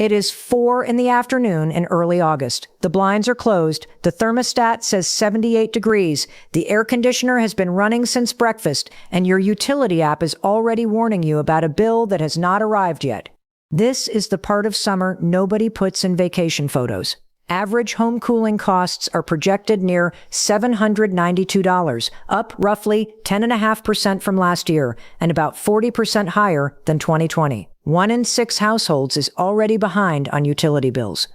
It is 4 in the afternoon in early August. The blinds are closed. The thermostat says 78 degrees. The air conditioner has been running since breakfast, and your utility app is already warning you about a bill that has not arrived yet. This is the part of summer nobody puts in vacation photos. Average home cooling costs are projected near $792, up roughly 10.5% from last year and about 40% higher than 2020. 1 in 6 households is already behind on utility bills.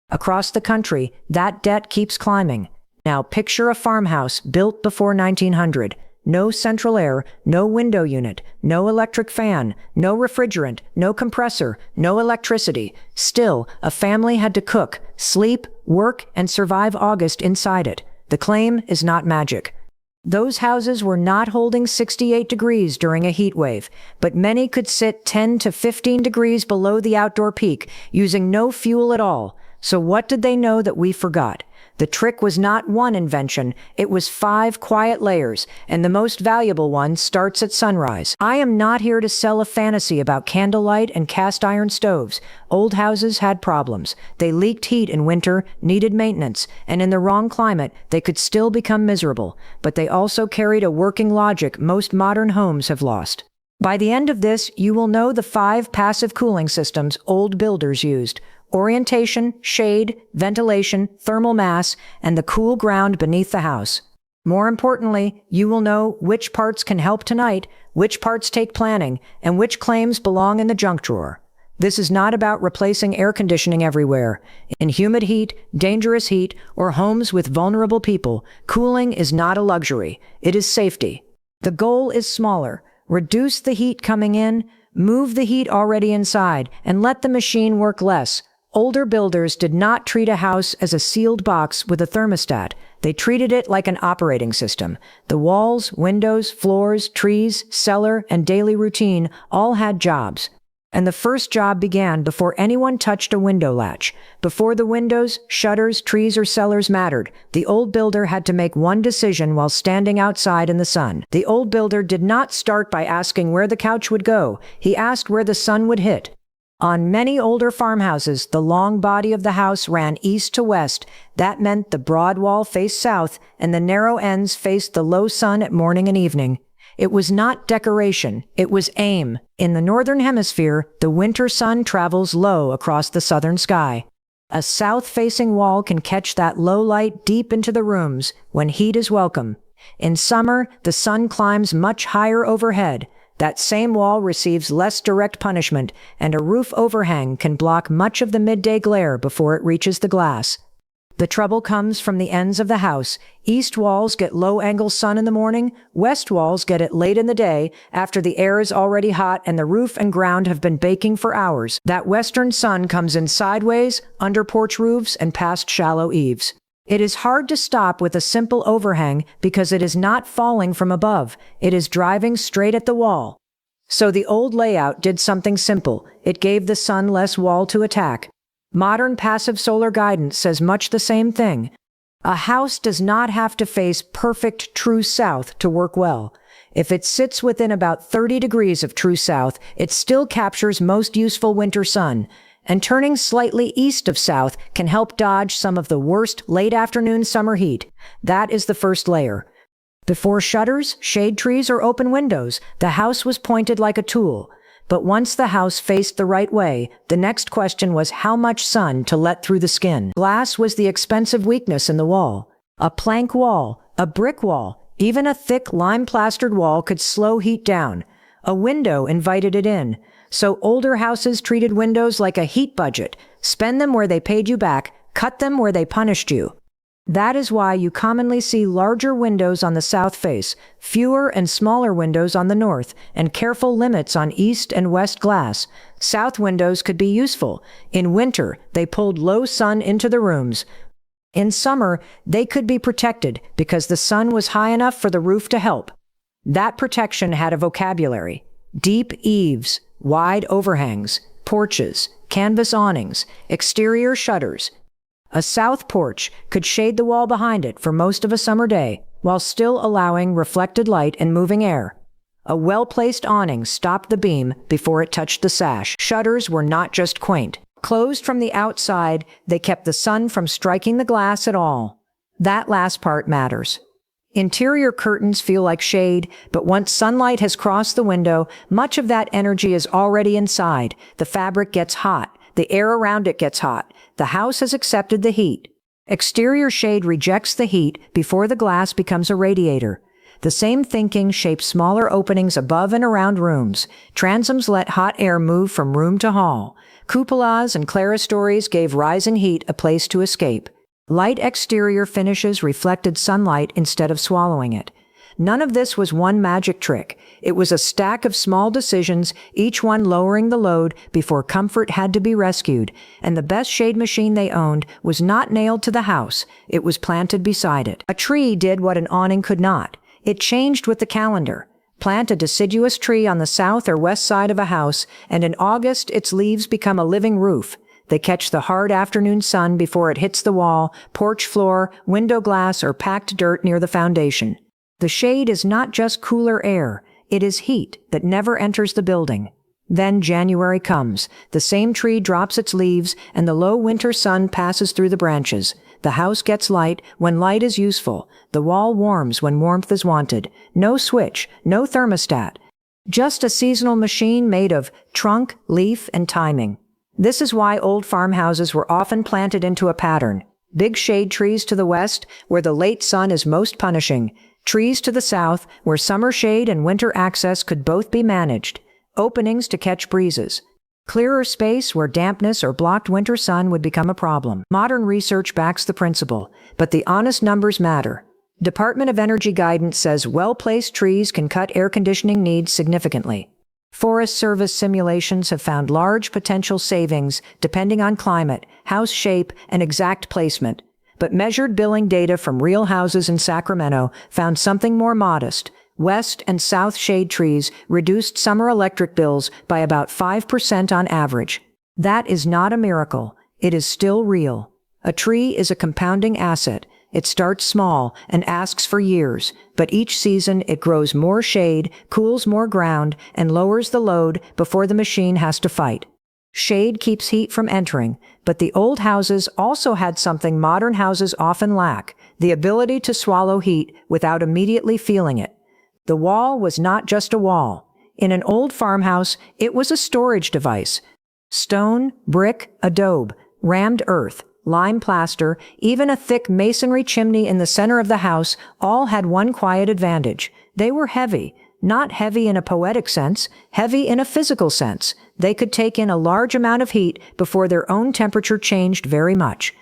Across the country, that debt keeps climbing. Now picture a farmhouse built before 1900. No central air, no window unit, no electric fan, no refrigerant, no compressor, no electricity. Still, a family had to cook, sleep, work, and survive August inside it. The claim is not magic. Those houses were not holding 68 degrees during a heat wave, but many could sit 10 to 15 degrees below the outdoor peak, using no fuel at all. So what did they know that we forgot? The trick was not one invention, it was 5 quiet layers, and the most valuable one starts at sunrise. I am not here to sell a fantasy about candlelight and cast iron stoves. Old houses had problems. They leaked heat in winter, needed maintenance, and in the wrong climate, they could still become miserable. But they also carried a working logic most modern homes have lost. By the end of this, you will know the 5 passive cooling systems old builders used. Orientation, shade, ventilation, thermal mass, and the cool ground beneath the house. More importantly, you will know which parts can help tonight, which parts take planning, and which claims belong in the junk drawer. This is not about replacing air conditioning everywhere. In humid heat, dangerous heat, or homes with vulnerable people, cooling is not a luxury. It is safety. The goal is smaller. Reduce the heat coming in, move the heat already inside, and let the machine work less. Older builders did not treat a house as a sealed box with a thermostat. They treated it like an operating system. The walls, windows, floors, trees, cellar, and daily routine all had jobs. And the first job began before anyone touched a window latch. Before the windows, shutters, trees, or cellars mattered, the old builder had to make one decision while standing outside in the sun. The old builder did not start by asking where the couch would go. He asked where the sun would hit. On many older farmhouses, the long body of the house ran east to west. That meant the broad wall faced south, and the narrow ends faced the low sun at morning and evening. It was not decoration, it was aim. In the northern hemisphere, the winter sun travels low across the southern sky. A south-facing wall can catch that low light deep into the rooms when heat is welcome. In summer, the sun climbs much higher overhead. That same wall receives less direct punishment, and a roof overhang can block much of the midday glare before it reaches the glass. The trouble comes from the ends of the house. East walls get low-angle sun in the morning, west walls get it late in the day, after the air is already hot and the roof and ground have been baking for hours. That western sun comes in sideways, under porch roofs, and past shallow eaves. It is hard to stop with a simple overhang because it is not falling from above. It is driving straight at the wall. So the old layout did something simple. It gave the sun less wall to attack. Modern passive solar guidance says much the same thing. A house does not have to face perfect true south to work well. If it sits within about 30 degrees of true south, it still captures most useful winter sun. And turning slightly east of south can help dodge some of the worst late afternoon summer heat. That is the first layer. Before shutters, shade trees, or open windows, the house was pointed like a tool. But once the house faced the right way, the next question was how much sun to let through the skin. Glass was the expensive weakness in the wall. A plank wall, a brick wall, even a thick lime-plastered wall could slow heat down. A window invited it in. So older houses treated windows like a heat budget. Spend them where they paid you back, cut them where they punished you. That is why you commonly see larger windows on the south face, fewer and smaller windows on the north, and careful limits on east and west glass. South windows could be useful. In winter, they pulled low sun into the rooms. In summer, they could be protected because the sun was high enough for the roof to help. That protection had a vocabulary. Deep eaves, wide overhangs, porches, canvas awnings, exterior shutters. A south porch could shade the wall behind it for most of a summer day, while still allowing reflected light and moving air. A well-placed awning stopped the beam before it touched the sash. Shutters were not just quaint. Closed from the outside, they kept the sun from striking the glass at all. That last part matters. Interior curtains feel like shade, but once sunlight has crossed the window, much of that energy is already inside. The fabric gets hot. The air around it gets hot. The house has accepted the heat. Exterior shade rejects the heat before the glass becomes a radiator. The same thinking shapes smaller openings above and around rooms. Transoms let hot air move from room to hall. Cupolas and clerestories gave rising heat a place to escape. Light exterior finishes reflected sunlight instead of swallowing it. None of this was one magic trick. It was a stack of small decisions, each one lowering the load before comfort had to be rescued, and the best shade machine they owned was not nailed to the house. It was planted beside it. A tree did what an awning could not. It changed with the calendar. Plant a deciduous tree on the south or west side of a house, and in August its leaves become a living roof. They catch the hard afternoon sun before it hits the wall, porch floor, window glass, or packed dirt near the foundation. The shade is not just cooler air. It is heat that never enters the building. Then January comes. The same tree drops its leaves, and the low winter sun passes through the branches. The house gets light when light is useful. The wall warms when warmth is wanted. No switch, no thermostat. Just a seasonal machine made of trunk, leaf, and timing. This is why old farmhouses were often planted into a pattern. Big shade trees to the west, where the late sun is most punishing. Trees to the south, where summer shade and winter access could both be managed. Openings to catch breezes. Clearer space where dampness or blocked winter sun would become a problem. Modern research backs the principle, but the honest numbers matter. Department of Energy guidance says well-placed trees can cut air conditioning needs significantly. Forest Service simulations have found large potential savings depending on climate, house shape, and exact placement. But measured billing data from real houses in Sacramento found something more modest. West and south shade trees reduced summer electric bills by about 5% on average. That is not a miracle. It is still real. A tree is a compounding asset. It starts small and asks for years, but each season it grows more shade, cools more ground, and lowers the load before the machine has to fight. Shade keeps heat from entering, but the old houses also had something modern houses often lack, the ability to swallow heat without immediately feeling it. The wall was not just a wall. In an old farmhouse, it was a storage device. Stone, brick, adobe, rammed earth, lime plaster, even a thick masonry chimney in the center of the house all had one quiet advantage. They were heavy. Not heavy in a poetic sense, heavy in a physical sense. They could take in a large amount of heat before their own temperature changed very much.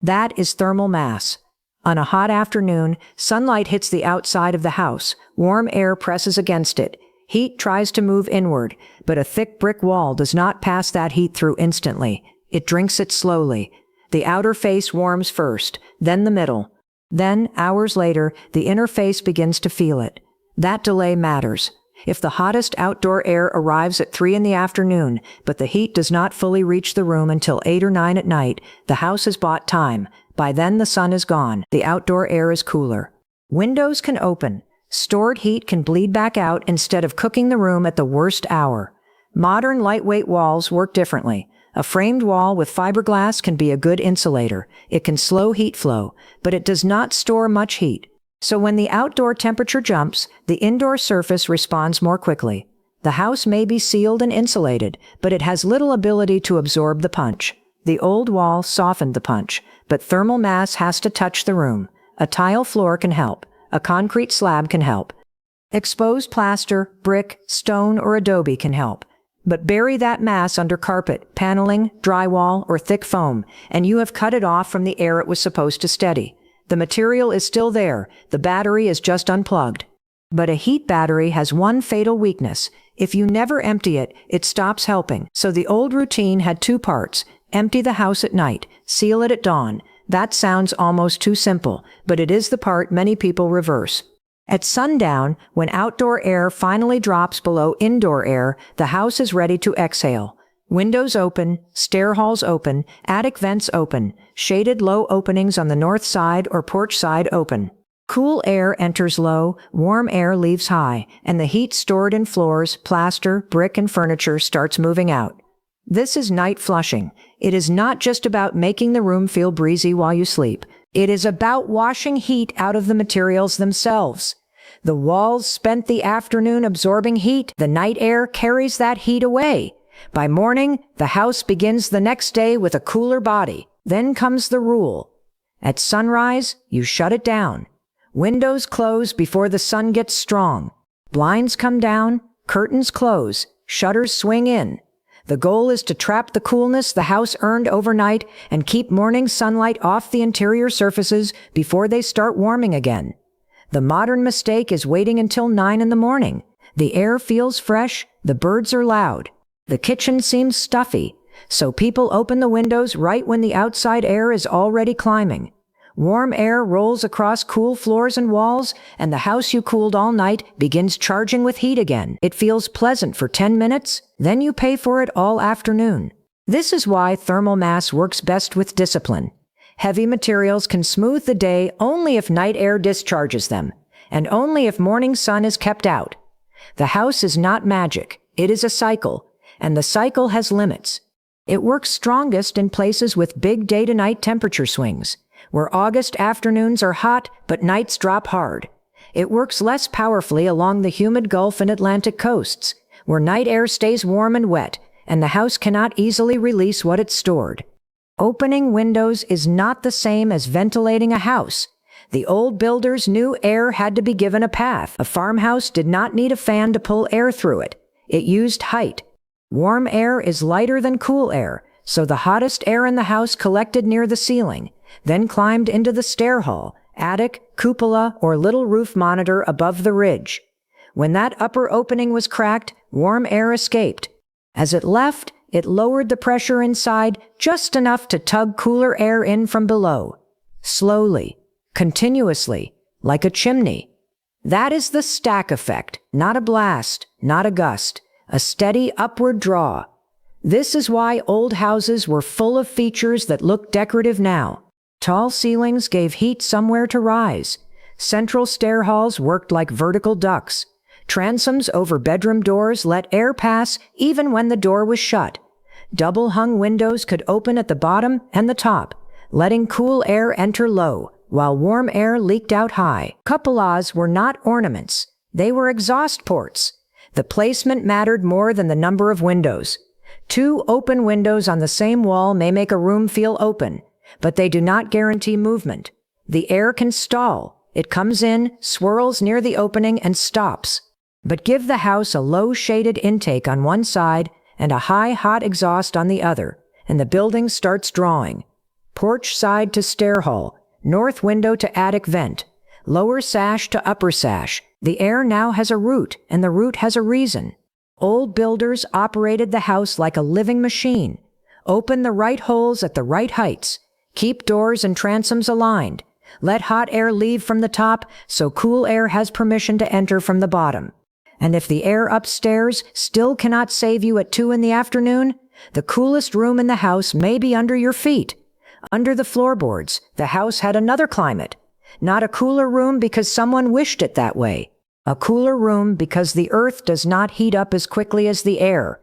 That is thermal mass. On a hot afternoon, sunlight hits the outside of the house. Warm air presses against it. Heat tries to move inward, but a thick brick wall does not pass that heat through instantly. It drinks it slowly. The outer face warms first, then the middle. Then, hours later, the inner face begins to feel it. That delay matters. If the hottest outdoor air arrives at 3 in the afternoon, but the heat does not fully reach the room until 8 or 9 at night, the house has bought time. By then the sun is gone. The outdoor air is cooler. Windows can open. Stored heat can bleed back out instead of cooking the room at the worst hour. Modern lightweight walls work differently. A framed wall with fiberglass can be a good insulator. It can slow heat flow, but it does not store much heat. So when the outdoor temperature jumps, the indoor surface responds more quickly. The house may be sealed and insulated, but it has little ability to absorb the punch. The old wall softened the punch, but thermal mass has to touch the room. A tile floor can help. A concrete slab can help. Exposed plaster, brick, stone, or adobe can help. But bury that mass under carpet, paneling, drywall, or thick foam, and you have cut it off from the air it was supposed to steady. The material is still there. The battery is just unplugged. But a heat battery has one fatal weakness. If you never empty it, it stops helping. So the old routine had 2 parts. Empty the house at night. Seal it at dawn. That sounds almost too simple, but it is the part many people reverse. At sundown, when outdoor air finally drops below indoor air, the house is ready to exhale. Windows open, stair halls open, attic vents open, shaded low openings on the north side or porch side open. Cool air enters low, warm air leaves high, and the heat stored in floors, plaster, brick, and furniture starts moving out. This is night flushing. It is not just about making the room feel breezy while you sleep. It is about washing heat out of the materials themselves. The walls spent the afternoon absorbing heat. The night air carries that heat away. By morning, the house begins the next day with a cooler body. Then comes the rule. At sunrise, you shut it down. Windows close before the sun gets strong. Blinds come down, curtains close, shutters swing in. The goal is to trap the coolness the house earned overnight and keep morning sunlight off the interior surfaces before they start warming again. The modern mistake is waiting until 9 in the morning. The air feels fresh, the birds are loud. The kitchen seems stuffy, so people open the windows right when the outside air is already climbing. Warm air rolls across cool floors and walls, and the house you cooled all night begins charging with heat again. It feels pleasant for 10 minutes, then you pay for it all afternoon. This is why thermal mass works best with discipline. Heavy materials can smooth the day only if night air discharges them, and only if morning sun is kept out. The house is not magic, it is a cycle, and the cycle has limits. It works strongest in places with big day-to-night temperature swings, where August afternoons are hot but nights drop hard. It works less powerfully along the humid Gulf and Atlantic coasts, where night air stays warm and wet, and the house cannot easily release what it stored. Opening windows is not the same as ventilating a house. The old builders knew air had to be given a path. A farmhouse did not need a fan to pull air through it. It used height. Warm air is lighter than cool air, so the hottest air in the house collected near the ceiling, then climbed into the stair hall, attic, cupola, or little roof monitor above the ridge. When that upper opening was cracked, warm air escaped. As it left, it lowered the pressure inside just enough to tug cooler air in from below. Slowly, continuously, like a chimney. That is the stack effect, not a blast, not a gust, a steady upward draw. This is why old houses were full of features that look decorative now. Tall ceilings gave heat somewhere to rise. Central stair halls worked like vertical ducts. Transoms over bedroom doors let air pass even when the door was shut. Double-hung windows could open at the bottom and the top, letting cool air enter low, while warm air leaked out high. Cupolas were not ornaments. They were exhaust ports. The placement mattered more than the number of windows. 2 open windows on the same wall may make a room feel open, but they do not guarantee movement. The air can stall. It comes in, swirls near the opening, and stops. But give the house a low shaded intake on one side and a high hot exhaust on the other, and the building starts drawing. Porch side to stair hall, north window to attic vent, lower sash to upper sash. The air now has a root, and the root has a reason. Old builders operated the house like a living machine. Open the right holes at the right heights. Keep doors and transoms aligned. Let hot air leave from the top so cool air has permission to enter from the bottom. And if the air upstairs still cannot save you at 2 in the afternoon, the coolest room in the house may be under your feet. Under the floorboards, the house had another climate. Not a cooler room because someone wished it that way. A cooler room because the earth does not heat up as quickly as the air.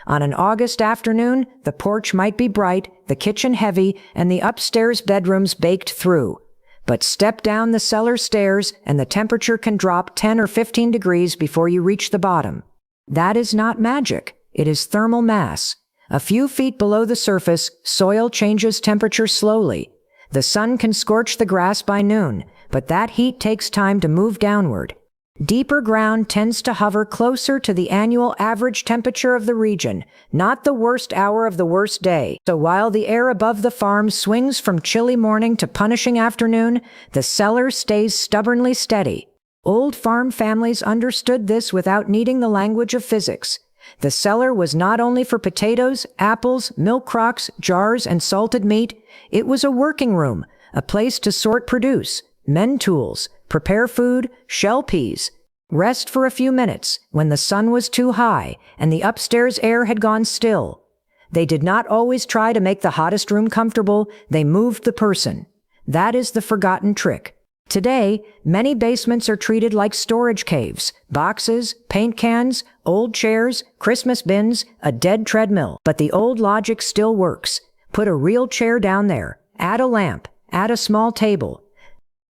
On an August afternoon, the porch might be bright, the kitchen heavy, and the upstairs bedrooms baked through. But step down the cellar stairs and the temperature can drop 10 or 15 degrees before you reach the bottom. That is not magic. It is thermal mass. A few feet below the surface, soil changes temperature slowly. The sun can scorch the grass by noon, but that heat takes time to move downward. Deeper ground tends to hover closer to the annual average temperature of the region, not the worst hour of the worst day. So while the air above the farm swings from chilly morning to punishing afternoon, the cellar stays stubbornly steady. Old farm families understood this without needing the language of physics. The cellar was not only for potatoes, apples, milk crocks, jars, and salted meat. It was a working room, a place to sort produce, mend tools, prepare food, shell peas, rest for a few minutes when the sun was too high and the upstairs air had gone still. They did not always try to make the hottest room comfortable. They moved the person. That is the forgotten trick. Today, many basements are treated like storage caves, boxes, paint cans, old chairs, Christmas bins, a dead treadmill. But the old logic still works. Put a real chair down there, add a lamp, add a small table.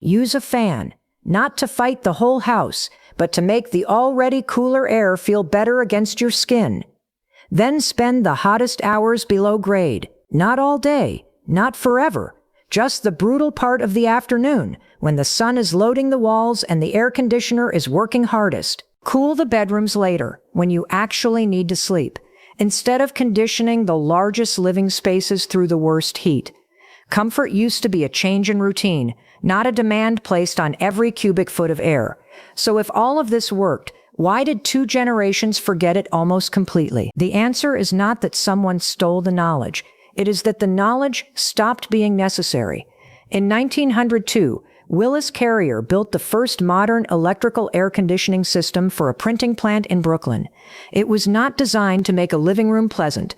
Use a fan, not to fight the whole house, but to make the already cooler air feel better against your skin. Then spend the hottest hours below grade, not all day, not forever, just the brutal part of the afternoon, when the sun is loading the walls and the air conditioner is working hardest. Cool the bedrooms later, when you actually need to sleep, instead of conditioning the largest living spaces through the worst heat. Comfort used to be a change in routine, not a demand placed on every cubic foot of air. So if all of this worked, why did 2 generations forget it almost completely? The answer is not that someone stole the knowledge. It is that the knowledge stopped being necessary. In 1902, Willis Carrier built the first modern electrical air conditioning system for a printing plant in Brooklyn. It was not designed to make a living room pleasant.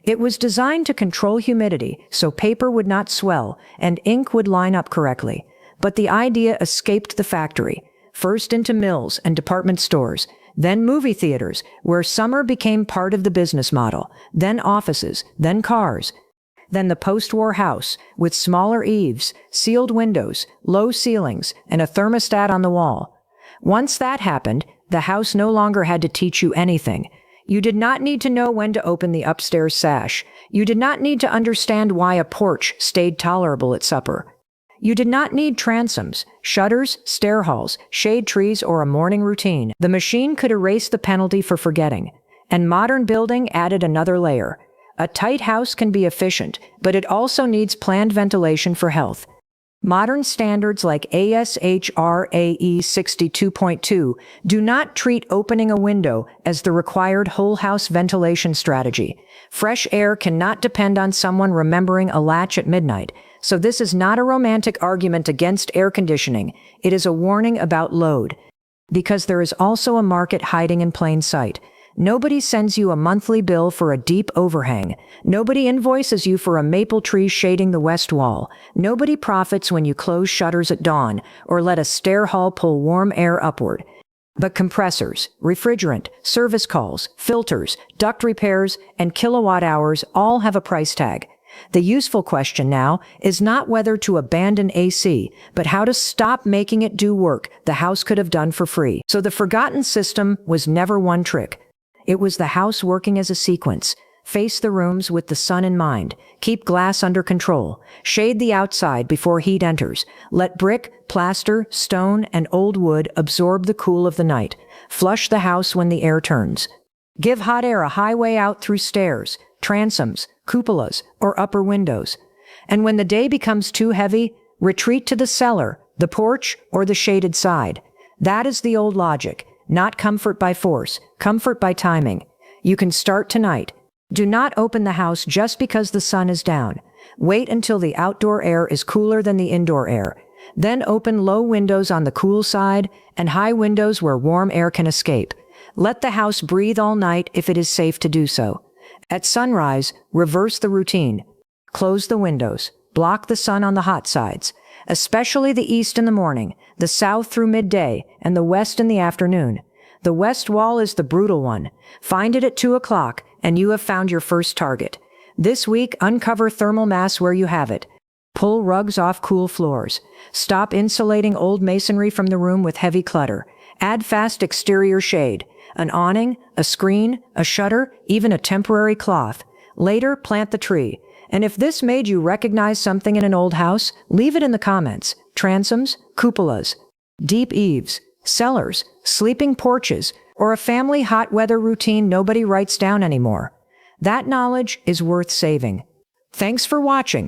It was designed to control humidity so paper would not swell and ink would line up correctly. But the idea escaped the factory, first into mills and department stores, then movie theaters, where summer became part of the business model, then offices, then cars, then the post-war house, with smaller eaves, sealed windows, low ceilings, and a thermostat on the wall. Once that happened, the house no longer had to teach you anything. You did not need to know when to open the upstairs sash. You did not need to understand why a porch stayed tolerable at supper. You did not need transoms, shutters, stair halls, shade trees, or a morning routine. The machine could erase the penalty for forgetting. And modern building added another layer. A tight house can be efficient, but it also needs planned ventilation for health. Modern standards like ASHRAE 62.2 do not treat opening a window as the required whole house ventilation strategy. Fresh air cannot depend on someone remembering a latch at midnight. So this is not a romantic argument against air conditioning. It is a warning about load. Because there is also a market hiding in plain sight. Nobody sends you a monthly bill for a deep overhang. Nobody invoices you for a maple tree shading the west wall. Nobody profits when you close shutters at dawn or let a stair hall pull warm air upward. But compressors, refrigerant, service calls, filters, duct repairs, and kilowatt hours all have a price tag. The useful question now is not whether to abandon AC, but how to stop making it do work the house could have done for free. So the forgotten system was never one trick. It was the house working as a sequence. Face the rooms with the sun in mind. Keep glass under control. Shade the outside before heat enters. Let brick, plaster, stone, and old wood absorb the cool of the night. Flush the house when the air turns. Give hot air a highway out through stairs, transoms, cupolas, or upper windows. And when the day becomes too heavy, retreat to the cellar, the porch, or the shaded side. That is the old logic. Not comfort by force, comfort by timing. You can start tonight. Do not open the house just because the sun is down. Wait until the outdoor air is cooler than the indoor air. Then open low windows on the cool side and high windows where warm air can escape. Let the house breathe all night if it is safe to do so. At sunrise, reverse the routine. Close the windows. Block the sun on the hot sides, especially the east in the morning, the south through midday, and the west in the afternoon. The west wall is the brutal one. Find it at 2 o'clock, and you have found your first target. This week, uncover thermal mass where you have it. Pull rugs off cool floors. Stop insulating old masonry from the room with heavy clutter. Add fast exterior shade. An awning, a screen, a shutter, even a temporary cloth. Later, plant the tree. And if this made you recognize something in an old house, leave it in the comments. Transoms, cupolas, deep eaves, cellars, sleeping porches, or a family hot weather routine nobody writes down anymore. That knowledge is worth saving. Thanks for watching.